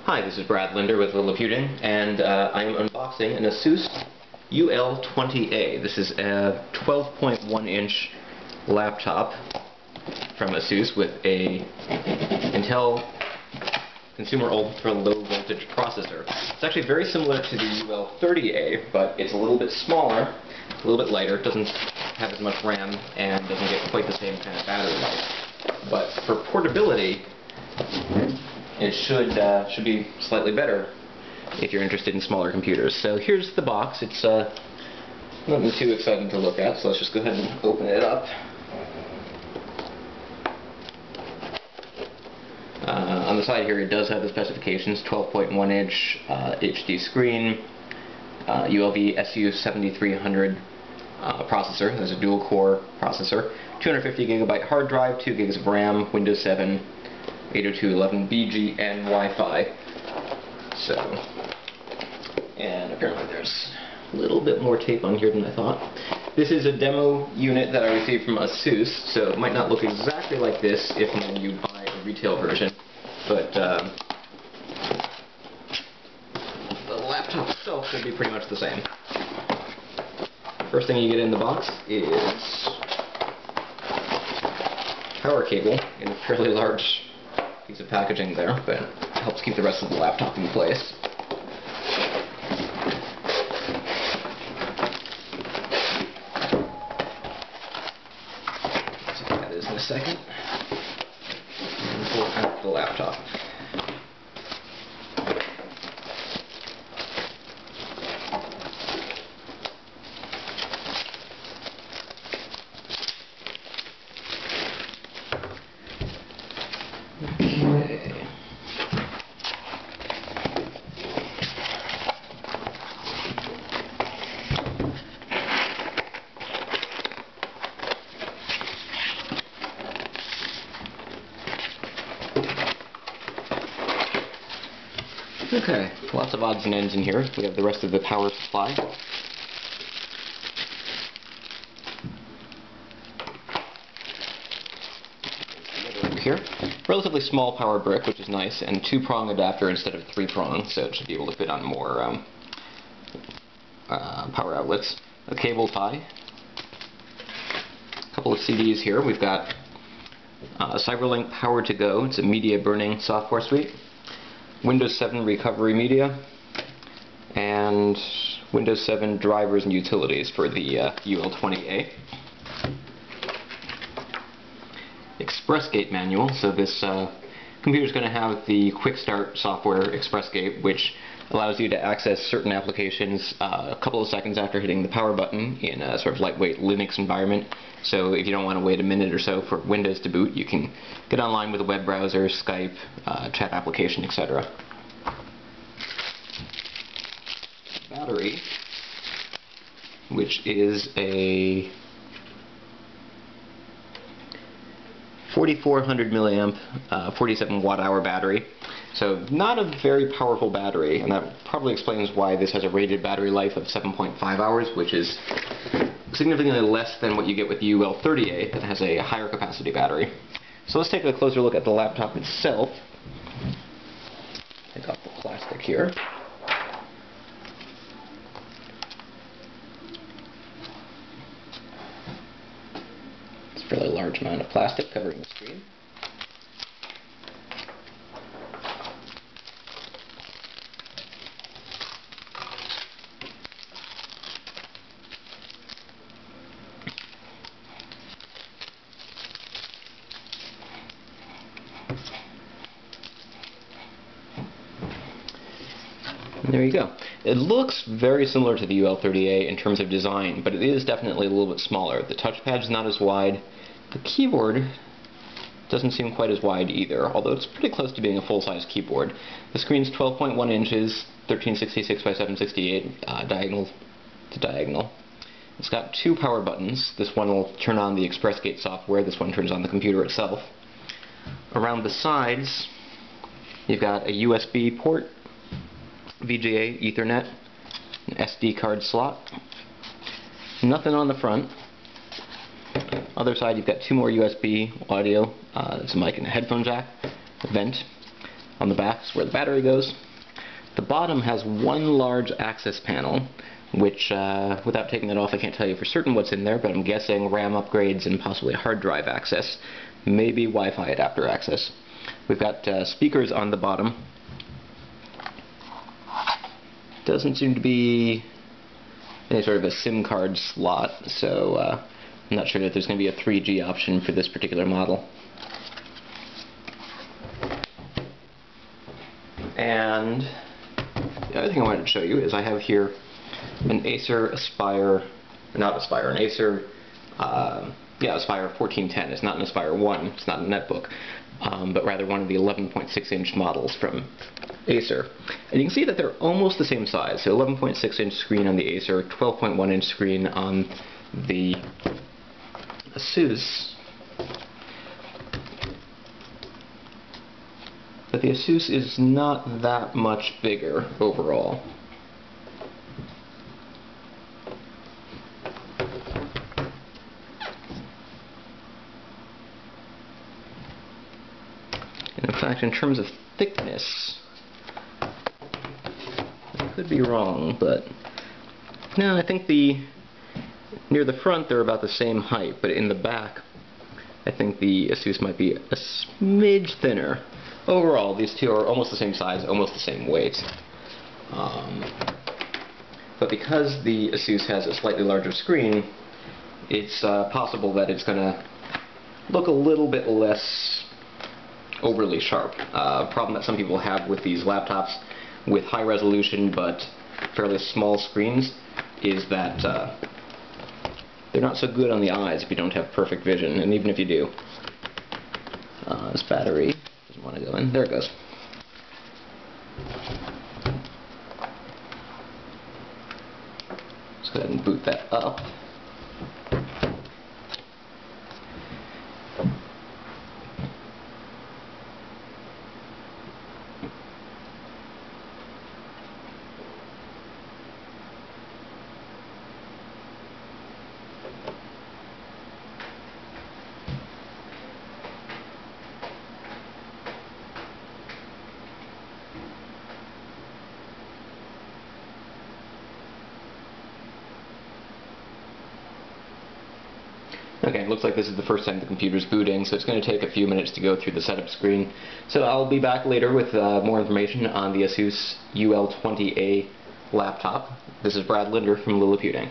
Hi, this is Brad Linder with Lilliputian, and I am unboxing an Asus UL20A. This is a 12.1-inch laptop from Asus with a Intel consumer ultra low voltage processor. It's actually very similar to the UL30A, but it's a little bit smaller, a little bit lighter, doesn't have as much RAM, and doesn't get quite the same kind of battery life. But for portability, it should be slightly better if you're interested in smaller computers. So here's the box. It's nothing too exciting to look at, so let's just go ahead and open it up. On the side here it does have the specifications: 12.1-inch HD screen, ULV SU7300 processor. There's a dual-core processor, 250GB hard drive, 2 gigs of RAM, Windows 7, 802.11bg, and Wi-Fi. So, and apparently there's a little bit more tape on here than I thought. This is a demo unit that I received from Asus, so it might not look exactly like this if and when you buy a retail version, but the laptop itself should be pretty much the same. First thing you get in the box is power cable in a fairly large piece of packaging there, but it helps keep the rest of the laptop in place. See what that is in a second. And pull out the laptop. Okay, lots of odds and ends in here. We have the rest of the power supply. Over here, relatively small power brick, which is nice, and 2-prong adapter instead of 3-prong, so it should be able to fit on more power outlets. A cable tie. A couple of CDs here. We've got CyberLink Power to Go. It's a media burning software suite. Windows 7 recovery media, and Windows 7 drivers and utilities for the UL20A. ExpressGate manual, so this computer is going to have the Quick Start software ExpressGate, which allows you to access certain applications a couple of seconds after hitting the power button in a sort of lightweight Linux environment. So if you don't want to wait a minute or so for Windows to boot, you can get online with a web browser, Skype, chat application, etc. Battery, which is a 4400 milliamp, 47 watt-hour battery. So not a very powerful battery, and that probably explains why this has a rated battery life of 7.5 hours, which is significantly less than what you get with the UL30A that has a higher capacity battery. So let's take a closer look at the laptop itself. Take off the plastic here. It's a fairly large amount of plastic covering the screen. There you go. It looks very similar to the UL30A in terms of design, but it is definitely a little bit smaller. The touchpad's not as wide. The keyboard doesn't seem quite as wide either, although it's pretty close to being a full-size keyboard. The screen's 12.1 inches, 1366 by 768, diagonal to diagonal. It's got 2 power buttons. This one will turn on the ExpressGate software, this one turns on the computer itself. Around the sides, you've got a USB port, VGA, Ethernet, an SD card slot. Nothing on the front. Other side, you've got 2 more USB audio. There's a mic and a headphone jack, a vent. On the back is where the battery goes. The bottom has one large access panel, which, without taking that off, I can't tell you for certain what's in there, but I'm guessing RAM upgrades and possibly hard drive access, maybe Wi-Fi adapter access. We've got speakers on the bottom. Doesn't seem to be any sort of a SIM card slot, so I'm not sure that there's going to be a 3G option for this particular model. And the other thing I wanted to show you is I have here an Acer Aspire, not Aspire, an Acer, Aspire 1410. It's not an Aspire 1, it's not a netbook, but rather one of the 11.6-inch models from Acer. And you can see that they're almost the same size. So 11.6-inch screen on the Acer, 12.1-inch screen on the Asus. But the Asus is not that much bigger overall. And in fact, in terms of thickness, I could be wrong, but no, I think near the front they're about the same height, but in the back I think the Asus might be a smidge thinner. Overall, these two are almost the same size, almost the same weight. But because the Asus has a slightly larger screen, it's possible that it's going to look a little bit less overly sharp. A problem that some people have with these laptops with high resolution but fairly small screens is that they're not so good on the eyes if you don't have perfect vision, and even if you do. This battery doesn't want to go in. There it goes. Let's go ahead and boot that up. Okay, it looks like this is the first time the computer's booting, so it's going to take a few minutes to go through the setup screen. So I'll be back later with more information on the Asus UL20A laptop. This is Brad Linder from Lilliputian.